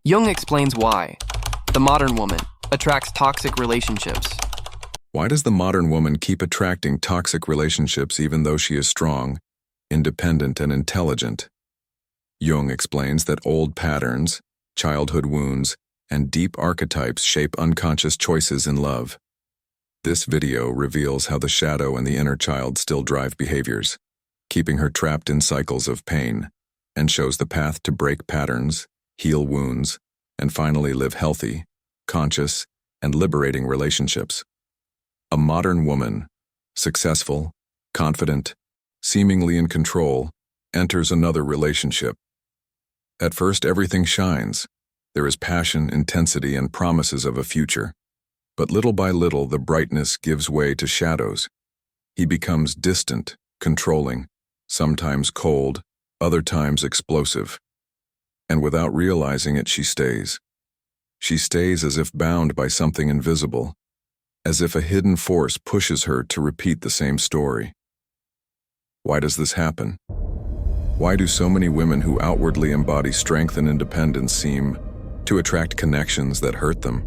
Jung explains why the modern woman attracts toxic relationships. Why does the modern woman keep attracting toxic relationships even though she is strong, independent, and intelligent? Jung explains that old patterns, childhood wounds, and deep archetypes shape unconscious choices in love. This video reveals how the shadow and the inner child still drive behaviors, keeping her trapped in cycles of pain, and shows the path to break patterns, heal wounds, and finally live healthy, conscious, and liberating relationships. A modern woman, successful, confident, seemingly in control, enters another relationship. At first, everything shines. There is passion, intensity, and promises of a future. But little by little, the brightness gives way to shadows. He becomes distant, controlling, sometimes cold, other times explosive. And without realizing it, she stays. She stays as if bound by something invisible, as if a hidden force pushes her to repeat the same story. Why does this happen? Why do so many women who outwardly embody strength and independence seem to attract connections that hurt them?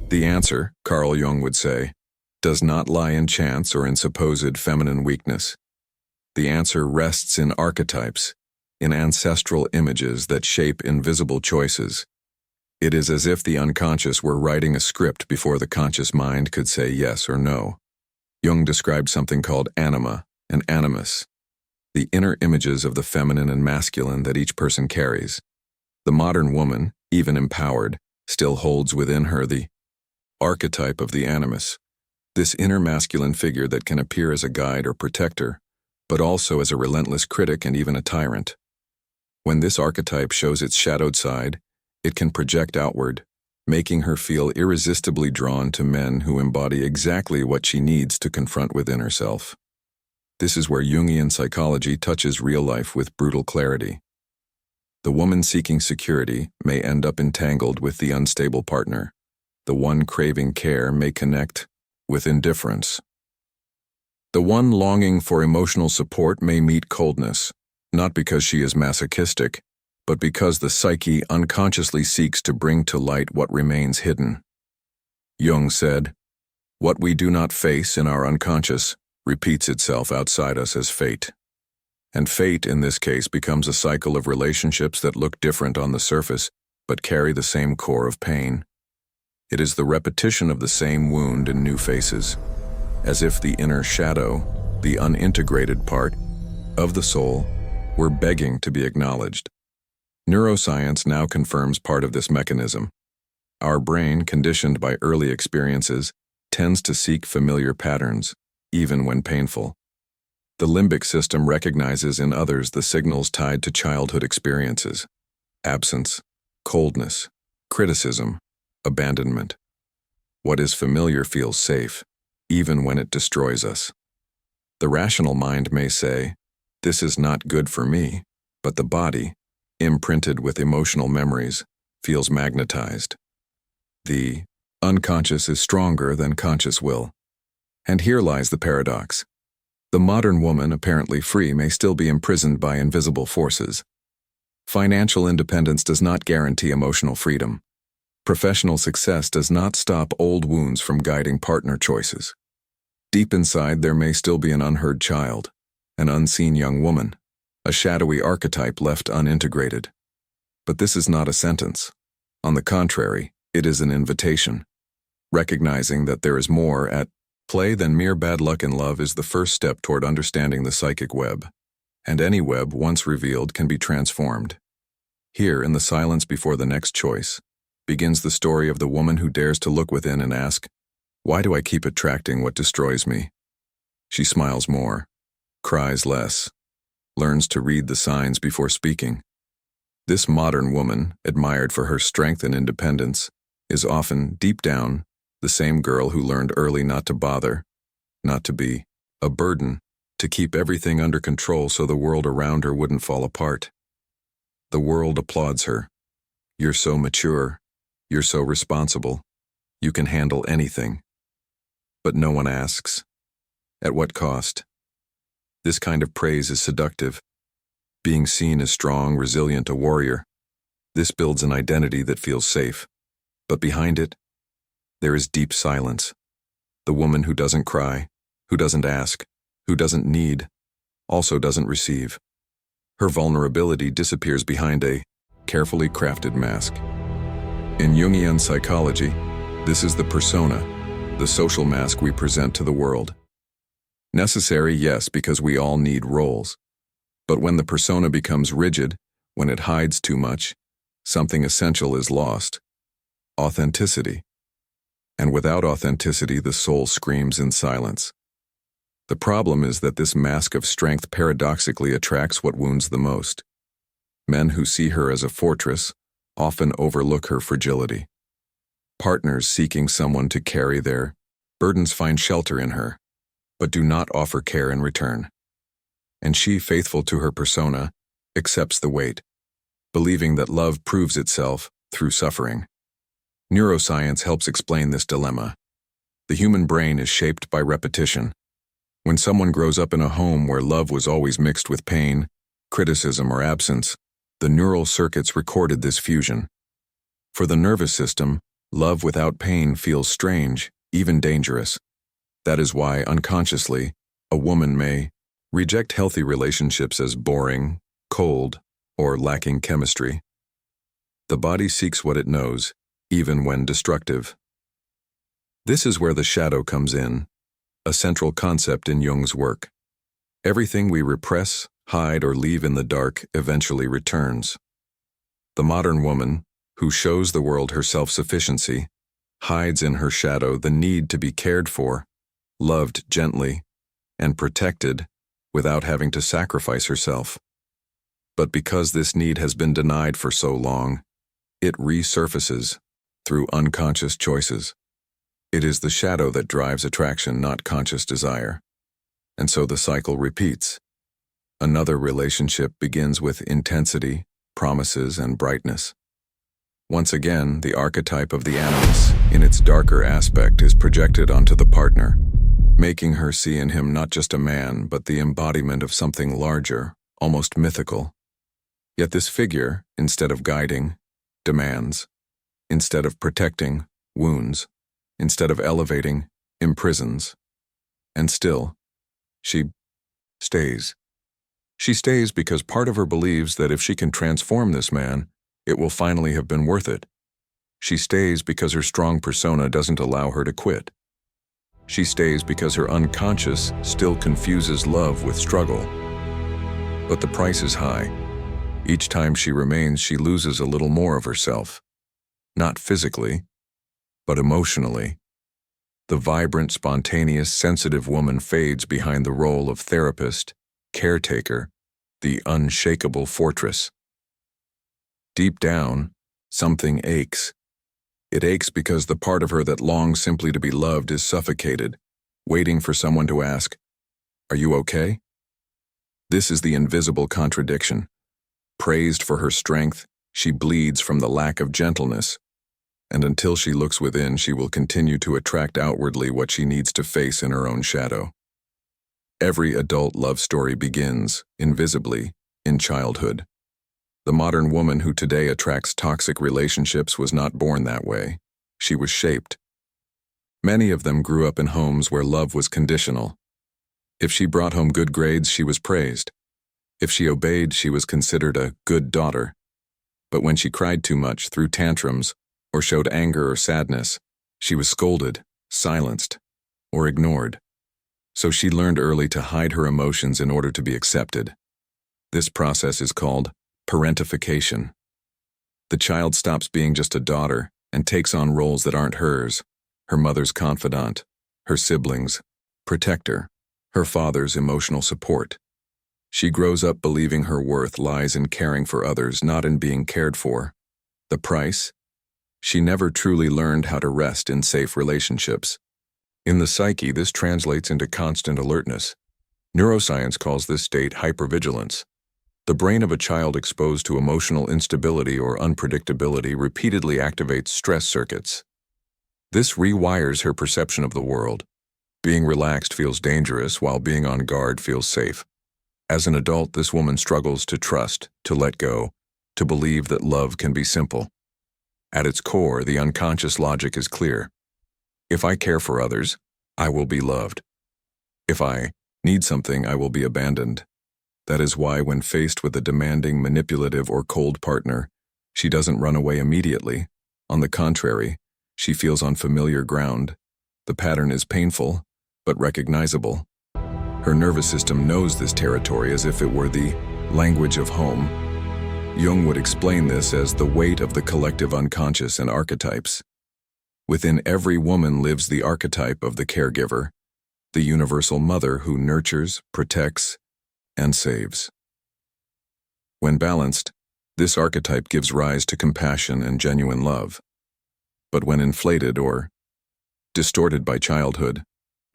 The answer, Carl Jung would say, does not lie in chance or in supposed feminine weakness. The answer rests in archetypes, in ancestral images that shape invisible choices. It is as if the unconscious were writing a script before the conscious mind could say yes or no. Jung described something called anima and animus, the inner images of the feminine and masculine that each person carries. The modern woman, even empowered, still holds within her the archetype of the animus, this inner masculine figure that can appear as a guide or protector, but also as a relentless critic and even a tyrant. When this archetype shows its shadowed side, it can project outward, making her feel irresistibly drawn to men who embody exactly what she needs to confront within herself. This is where Jungian psychology touches real life with brutal clarity. The woman seeking security may end up entangled with the unstable partner. The one craving care may connect with indifference. The one longing for emotional support may meet coldness, not because she is masochistic, but because the psyche unconsciously seeks to bring to light what remains hidden. Jung said, "What we do not face in our unconscious repeats itself outside us as fate." And fate, in this case, becomes a cycle of relationships that look different on the surface, but carry the same core of pain. It is the repetition of the same wound in new faces, as if the inner shadow, the unintegrated part of the soul, were begging to be acknowledged. Neuroscience now confirms part of this mechanism. Our brain, conditioned by early experiences, tends to seek familiar patterns, even when painful. The limbic system recognizes in others the signals tied to childhood experiences: absence, coldness, criticism, abandonment. What is familiar feels safe, even when it destroys us. The rational mind may say, "This is not good for me," but the body, imprinted with emotional memories, feels magnetized. The unconscious is stronger than conscious will. And here lies the paradox. The modern woman, apparently free, may still be imprisoned by invisible forces. Financial independence does not guarantee emotional freedom. Professional success does not stop old wounds from guiding partner choices. Deep inside, there may still be an unheard child, an unseen young woman, a shadowy archetype left unintegrated. But this is not a sentence. On the contrary, it is an invitation. Recognizing that there is more at play than mere bad luck in love is the first step toward understanding the psychic web. And any web, once revealed, can be transformed. Here, in the silence before the next choice, begins the story of the woman who dares to look within and ask, "Why do I keep attracting what destroys me?" She smiles more, cries less, learns to read the signs before speaking. This modern woman, admired for her strength and independence, is often, deep down, the same girl who learned early not to bother, not to be a burden, to keep everything under control so the world around her wouldn't fall apart. The world applauds her. "You're so mature. You're so responsible. You can handle anything." But no one asks, at what cost? This kind of praise is seductive. Being seen as strong, resilient, a warrior. This builds an identity that feels safe. But behind it, there is deep silence. The woman who doesn't cry, who doesn't ask, who doesn't need, also doesn't receive. Her vulnerability disappears behind a carefully crafted mask. In Jungian psychology, this is the persona, the social mask we present to the world. Necessary, yes, because we all need roles. But when the persona becomes rigid, when it hides too much, something essential is lost: authenticity. And without authenticity, the soul screams in silence. The problem is that this mask of strength paradoxically attracts what wounds the most. Men who see her as a fortress often overlook her fragility. Partners seeking someone to carry their burdens find shelter in her, but do not offer care in return. And she, faithful to her persona, accepts the weight, believing that love proves itself through suffering. Neuroscience helps explain this dilemma. The human brain is shaped by repetition. When someone grows up in a home where love was always mixed with pain, criticism, or absence, the neural circuits recorded this fusion. For the nervous system, love without pain feels strange, even dangerous. That is why, unconsciously, a woman may reject healthy relationships as boring, cold, or lacking chemistry. The body seeks what it knows, even when destructive. This is where the shadow comes in, a central concept in Jung's work. Everything we repress, hide, or leave in the dark eventually returns. The modern woman, who shows the world her self-sufficiency, hides in her shadow the need to be cared for, loved gently, and protected without having to sacrifice herself. But because this need has been denied for so long, it resurfaces through unconscious choices. It is the shadow that drives attraction, not conscious desire. And so the cycle repeats. Another relationship begins with intensity, promises, and brightness. Once again, the archetype of the animus, in its darker aspect, is projected onto the partner, making her see in him not just a man, but the embodiment of something larger, almost mythical. Yet this figure, instead of guiding, demands. Instead of protecting, wounds. Instead of elevating, imprisons. And still, she stays. She stays because part of her believes that if she can transform this man, it will finally have been worth it. She stays because her strong persona doesn't allow her to quit. She stays because her unconscious still confuses love with struggle. But the price is high. Each time she remains, she loses a little more of herself. Not physically, but emotionally. The vibrant, spontaneous, sensitive woman fades behind the role of therapist, caretaker, the unshakable fortress. Deep down, something aches. It aches because the part of her that longs simply to be loved is suffocated, waiting for someone to ask, "Are you okay?" This is the invisible contradiction. Praised for her strength, she bleeds from the lack of gentleness. And until she looks within, she will continue to attract outwardly what she needs to face in her own shadow. Every adult love story begins, invisibly, in childhood. The modern woman who today attracts toxic relationships was not born that way. She was shaped. Many of them grew up in homes where love was conditional. If she brought home good grades, she was praised. If she obeyed, she was considered a good daughter. But when she cried too much, threw tantrums, or showed anger or sadness, she was scolded, silenced, or ignored. So she learned early to hide her emotions in order to be accepted. This process is called parentification. The child stops being just a daughter and takes on roles that aren't hers: her mother's confidant, her siblings' protector, her father's emotional support. She grows up believing her worth lies in caring for others, not in being cared for. The price? She never truly learned how to rest in safe relationships. In the psyche, this translates into constant alertness. Neuroscience calls this state hypervigilance. The brain of a child exposed to emotional instability or unpredictability repeatedly activates stress circuits. This rewires her perception of the world. Being relaxed feels dangerous, while being on guard feels safe. As an adult, this woman struggles to trust, to let go, to believe that love can be simple. At its core, the unconscious logic is clear. If I care for others, I will be loved. If I need something, I will be abandoned. That is why when faced with a demanding, manipulative, or cold partner, she doesn't run away immediately. On the contrary, she feels on familiar ground. The pattern is painful, but recognizable. Her nervous system knows this territory as if it were the language of home. Jung would explain this as the weight of the collective unconscious and archetypes. Within every woman lives the archetype of the caregiver, the universal mother who nurtures, protects, and saves. When balanced, this archetype gives rise to compassion and genuine love. But when inflated or distorted by childhood,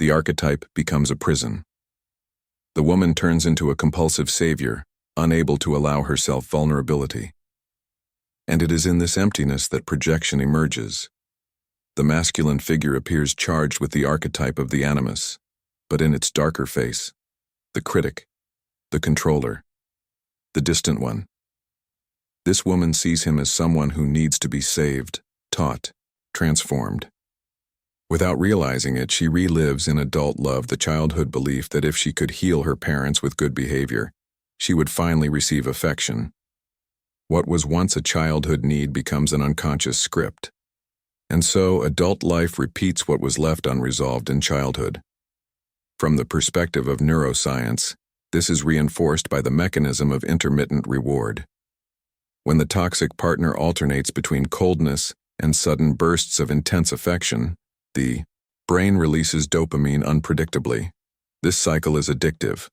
the archetype becomes a prison. The woman turns into a compulsive savior, unable to allow herself vulnerability. And it is in this emptiness that projection emerges. The masculine figure appears charged with the archetype of the animus, but in its darker face, the critic, the controller, the distant one. This woman sees him as someone who needs to be saved, taught, transformed. Without realizing it, she relives in adult love the childhood belief that if she could heal her parents with good behavior, she would finally receive affection. What was once a childhood need becomes an unconscious script. And so, adult life repeats what was left unresolved in childhood. From the perspective of neuroscience, this is reinforced by the mechanism of intermittent reward. When the toxic partner alternates between coldness and sudden bursts of intense affection, the brain releases dopamine unpredictably. This cycle is addictive.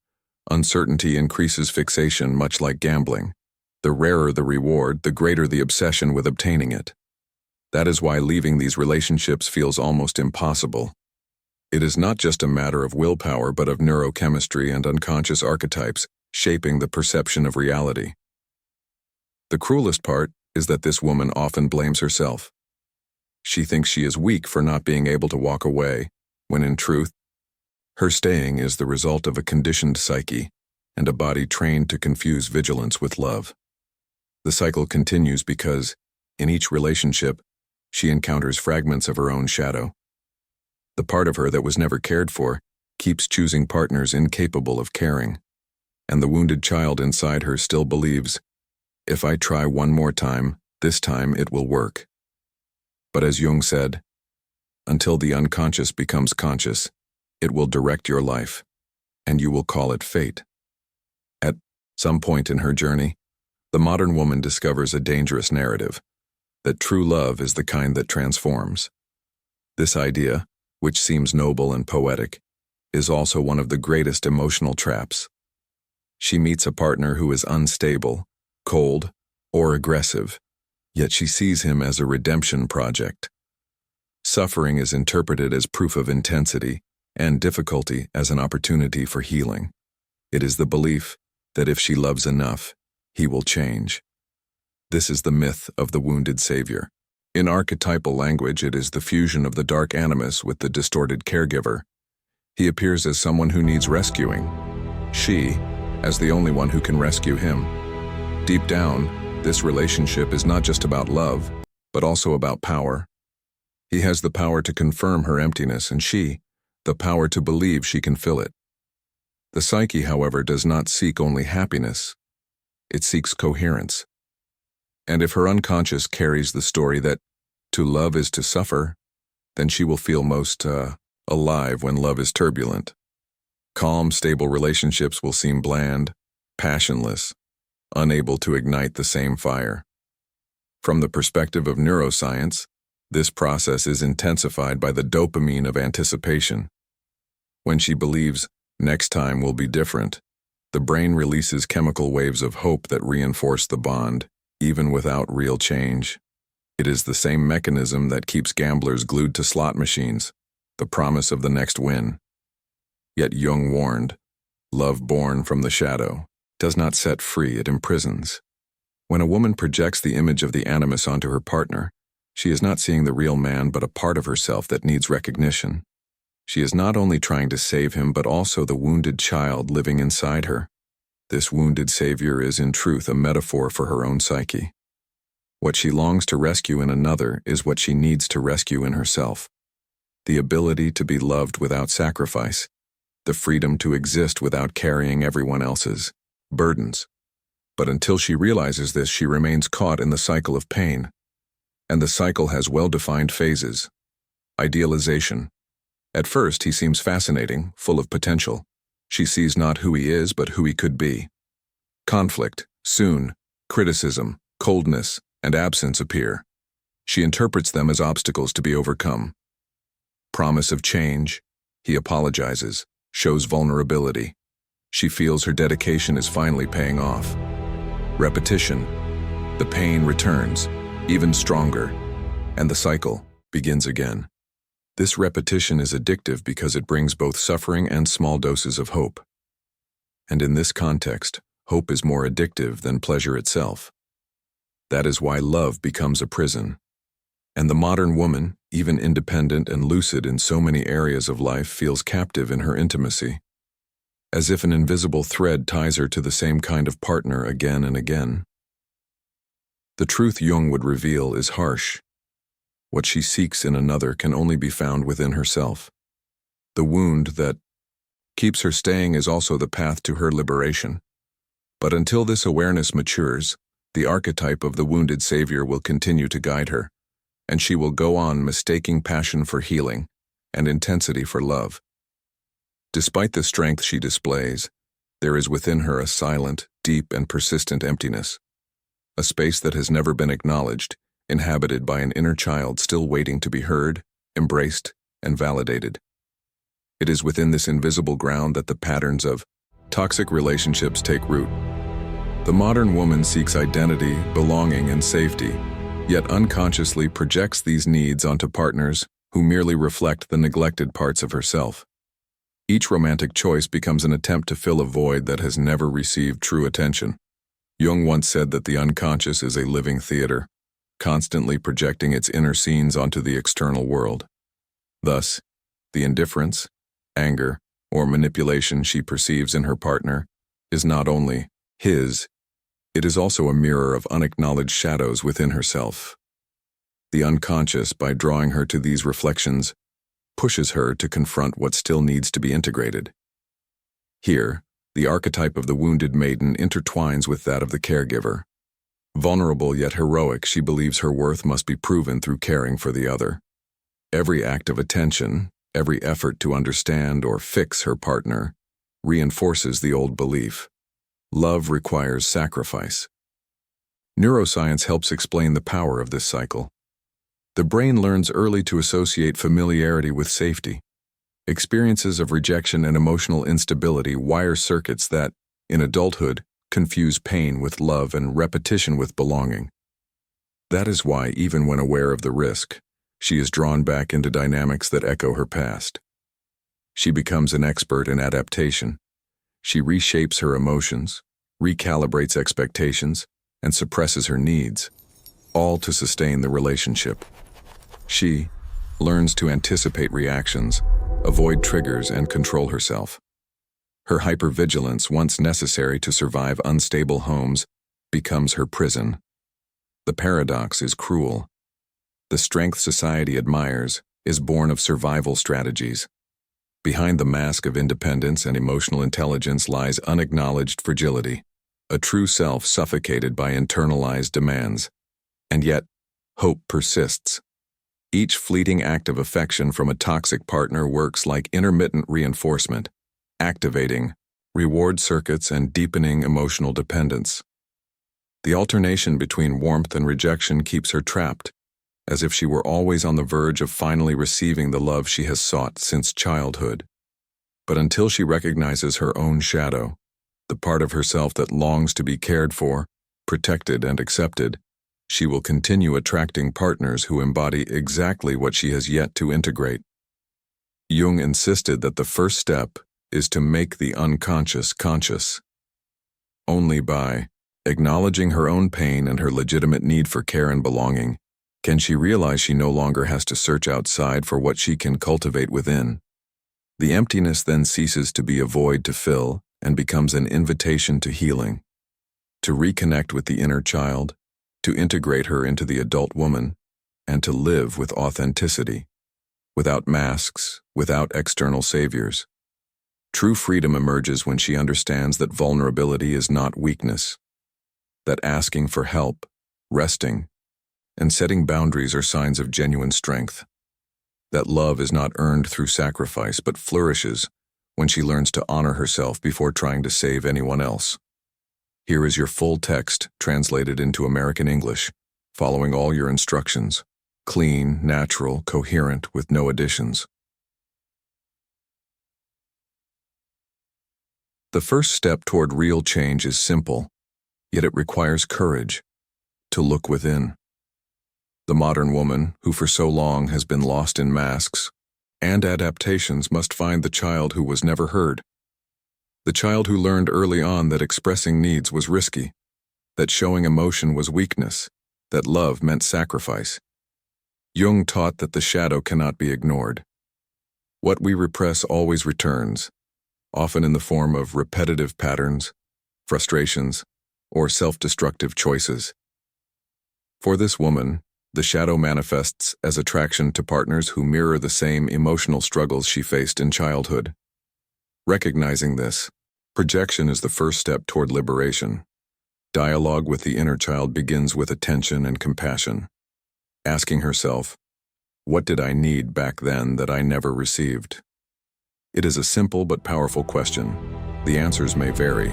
Uncertainty increases fixation, much like gambling. The rarer the reward, the greater the obsession with obtaining it. That is why leaving these relationships feels almost impossible. It is not just a matter of willpower, but of neurochemistry and unconscious archetypes shaping the perception of reality. The cruelest part is that this woman often blames herself. She thinks she is weak for not being able to walk away, when in truth, her staying is the result of a conditioned psyche and a body trained to confuse vigilance with love. The cycle continues because, in each relationship, she encounters fragments of her own shadow. The part of her that was never cared for keeps choosing partners incapable of caring, and the wounded child inside her still believes, if I try one more time, this time it will work. But as Jung said, until the unconscious becomes conscious, it will direct your life, and you will call it fate. At some point in her journey, the modern woman discovers a dangerous narrative, that true love is the kind that transforms. This idea, which seems noble and poetic, is also one of the greatest emotional traps. She meets a partner who is unstable, cold, or aggressive, yet she sees him as a redemption project. Suffering is interpreted as proof of intensity, and difficulty as an opportunity for healing. It is the belief that if she loves enough, he will change. This is the myth of the wounded savior. In archetypal language, it is the fusion of the dark animus with the distorted caregiver. He appears as someone who needs rescuing. She, as the only one who can rescue him. Deep down, this relationship is not just about love, but also about power. He has the power to confirm her emptiness, and she, the power to believe she can fill it. The psyche, however, does not seek only happiness. It seeks coherence. And if her unconscious carries the story that to love is to suffer, then she will feel most alive when love is turbulent. Calm, stable relationships will seem bland, passionless, unable to ignite the same fire. From the perspective of neuroscience, this process is intensified by the dopamine of anticipation. When she believes next time will be different, the brain releases chemical waves of hope that reinforce the bond, even without real change. It is the same mechanism that keeps gamblers glued to slot machines, the promise of the next win. Yet Jung warned, love born from the shadow does not set free, it imprisons. When a woman projects the image of the animus onto her partner, she is not seeing the real man but a part of herself that needs recognition. She is not only trying to save him but also the wounded child living inside her. This wounded savior is in truth a metaphor for her own psyche. What she longs to rescue in another is what she needs to rescue in herself. The ability to be loved without sacrifice, the freedom to exist without carrying everyone else's burdens. But until she realizes this, she remains caught in the cycle of pain. And the cycle has well-defined phases. Idealization. At first, he seems fascinating, full of potential. She sees not who he is, but who he could be. Conflict. Soon, criticism, coldness, and absence appear. She interprets them as obstacles to be overcome. Promise of change. He apologizes, shows vulnerability. She feels her dedication is finally paying off. Repetition. The pain returns, even stronger, and the cycle begins again. This repetition is addictive because it brings both suffering and small doses of hope. And in this context, hope is more addictive than pleasure itself. That is why love becomes a prison. And the modern woman, even independent and lucid in so many areas of life, feels captive in her intimacy, as if an invisible thread ties her to the same kind of partner again and again. The truth Jung would reveal is harsh. What she seeks in another can only be found within herself. The wound that keeps her staying is also the path to her liberation. But until this awareness matures, the archetype of the wounded savior will continue to guide her, and she will go on mistaking passion for healing and intensity for love. Despite the strength she displays, there is within her a silent, deep, and persistent emptiness, a space that has never been acknowledged, inhabited by an inner child still waiting to be heard, embraced, and validated. It is within this invisible ground that the patterns of toxic relationships take root. The modern woman seeks identity, belonging, and safety, yet unconsciously projects these needs onto partners who merely reflect the neglected parts of herself. Each romantic choice becomes an attempt to fill a void that has never received true attention. Jung once said that the unconscious is a living theater, constantly projecting its inner scenes onto the external world. Thus, the indifference, anger, or manipulation she perceives in her partner is not only his, it is also a mirror of unacknowledged shadows within herself. The unconscious, by drawing her to these reflections, pushes her to confront what still needs to be integrated. Here, the archetype of the wounded maiden intertwines with that of the caregiver. Vulnerable yet heroic, she believes her worth must be proven through caring for the other. Every act of attention, every effort to understand or fix her partner, reinforces the old belief. Love requires sacrifice. Neuroscience helps explain the power of this cycle. The brain learns early to associate familiarity with safety. Experiences of rejection and emotional instability wire circuits that, in adulthood, confuse pain with love and repetition with belonging. That is why, even when aware of the risk, she is drawn back into dynamics that echo her past. She becomes an expert in adaptation. She reshapes her emotions, recalibrates expectations, and suppresses her needs, all to sustain the relationship. She learns to anticipate reactions, avoid triggers, and control herself. Her hypervigilance, once necessary to survive unstable homes, becomes her prison. The paradox is cruel. The strength society admires is born of survival strategies. Behind the mask of independence and emotional intelligence lies unacknowledged fragility, a true self suffocated by internalized demands. And yet, hope persists. Each fleeting act of affection from a toxic partner works like intermittent reinforcement, activating reward circuits and deepening emotional dependence. The alternation between warmth and rejection keeps her trapped, as if she were always on the verge of finally receiving the love she has sought since childhood. But until she recognizes her own shadow, the part of herself that longs to be cared for, protected, and accepted, she will continue attracting partners who embody exactly what she has yet to integrate. Jung insisted that the first step is to make the unconscious conscious. Only by acknowledging her own pain and her legitimate need for care and belonging can she realize she no longer has to search outside for what she can cultivate within. The emptiness then ceases to be a void to fill and becomes an invitation to healing, to reconnect with the inner child, to integrate her into the adult woman, and to live with authenticity, without masks, without external saviors. True freedom emerges when she understands that vulnerability is not weakness, that asking for help, resting, and setting boundaries are signs of genuine strength, that love is not earned through sacrifice but flourishes when she learns to honor herself before trying to save anyone else. Here is your full text translated into American English, following all your instructions. Clean, natural, coherent, with no additions. The first step toward real change is simple, yet it requires courage to look within. The modern woman, who for so long has been lost in masks and adaptations, must find the child who was never heard. The child who learned early on that expressing needs was risky, that showing emotion was weakness, that love meant sacrifice. Jung taught that the shadow cannot be ignored. What we repress always returns, often in the form of repetitive patterns, frustrations, or self-destructive choices. For this woman, the shadow manifests as attraction to partners who mirror the same emotional struggles she faced in childhood. Recognizing this, projection is the first step toward liberation. Dialogue with the inner child begins with attention and compassion, asking herself, "What did I need back then that I never received?" It is a simple but powerful question. The answers may vary.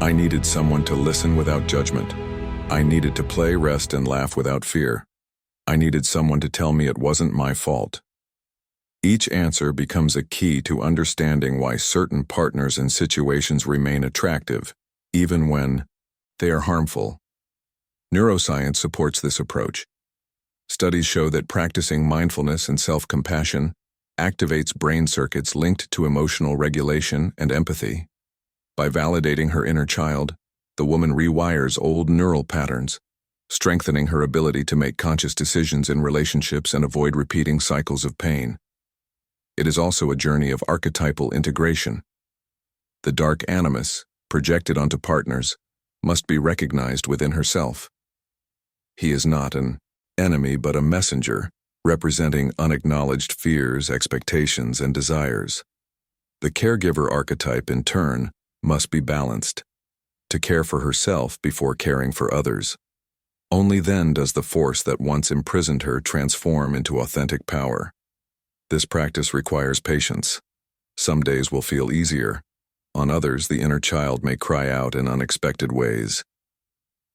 I needed someone to listen without judgment. I needed to play, rest, and laugh without fear. I needed someone to tell me it wasn't my fault. Each answer becomes a key to understanding why certain partners and situations remain attractive, even when they are harmful. Neuroscience supports this approach. Studies show that practicing mindfulness and self-compassion activates brain circuits linked to emotional regulation and empathy. By validating her inner child, the woman rewires old neural patterns, strengthening her ability to make conscious decisions in relationships and avoid repeating cycles of pain. It is also a journey of archetypal integration. The dark animus, projected onto partners, must be recognized within herself. He is not an enemy but a messenger, representing unacknowledged fears, expectations, and desires. The caregiver archetype, in turn, must be balanced, to care for herself before caring for others. Only then does the force that once imprisoned her transform into authentic power. This practice requires patience. Some days will feel easier. On others, the inner child may cry out in unexpected ways.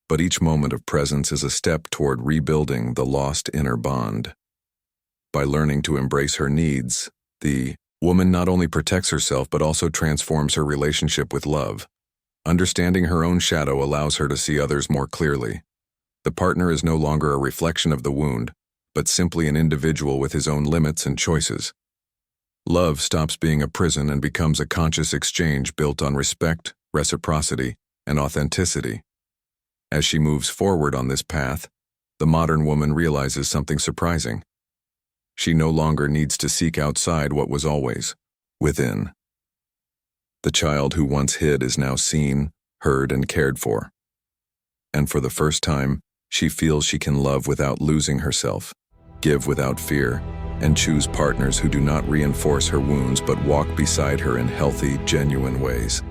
But each moment of presence is a step toward rebuilding the lost inner bond. By learning to embrace her needs, the woman not only protects herself but also transforms her relationship with love. Understanding her own shadow allows her to see others more clearly. The partner is no longer a reflection of the wound, but simply an individual with his own limits and choices. Love stops being a prison and becomes a conscious exchange built on respect, reciprocity, and authenticity. As she moves forward on this path, the modern woman realizes something surprising. She no longer needs to seek outside what was always within. The child who once hid is now seen, heard, and cared for. And for the first time, she feels she can love without losing herself, give without fear, and choose partners who do not reinforce her wounds but walk beside her in healthy, genuine ways.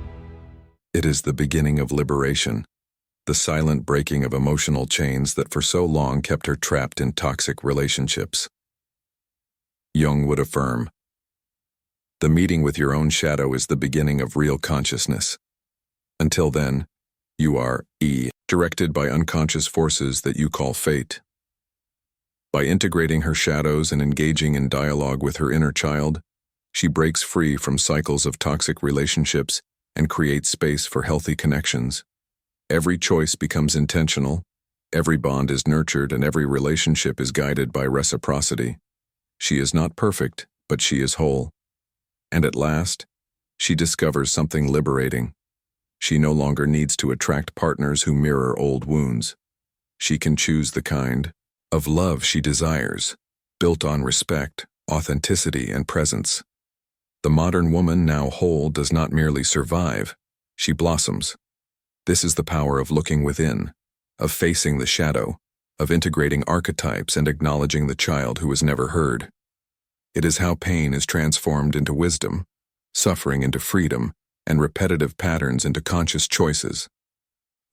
It is the beginning of liberation, the silent breaking of emotional chains that for so long kept her trapped in toxic relationships. Jung would affirm, "The meeting with your own shadow is the beginning of real consciousness. Until then, you are directed by unconscious forces that you call fate." By integrating her shadows and engaging in dialogue with her inner child, she breaks free from cycles of toxic relationships and creates space for healthy connections. Every choice becomes intentional, every bond is nurtured, and every relationship is guided by reciprocity. She is not perfect, but she is whole. And at last, she discovers something liberating. She no longer needs to attract partners who mirror old wounds. She can choose the kind of love she desires, built on respect, authenticity, and presence. The modern woman, now whole, does not merely survive, she blossoms. This is the power of looking within, of facing the shadow, of integrating archetypes and acknowledging the child who was never heard. It is how pain is transformed into wisdom, suffering into freedom, and repetitive patterns into conscious choices.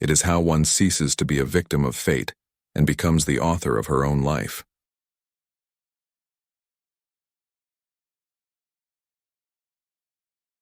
It is how one ceases to be a victim of fate and becomes the author of her own life.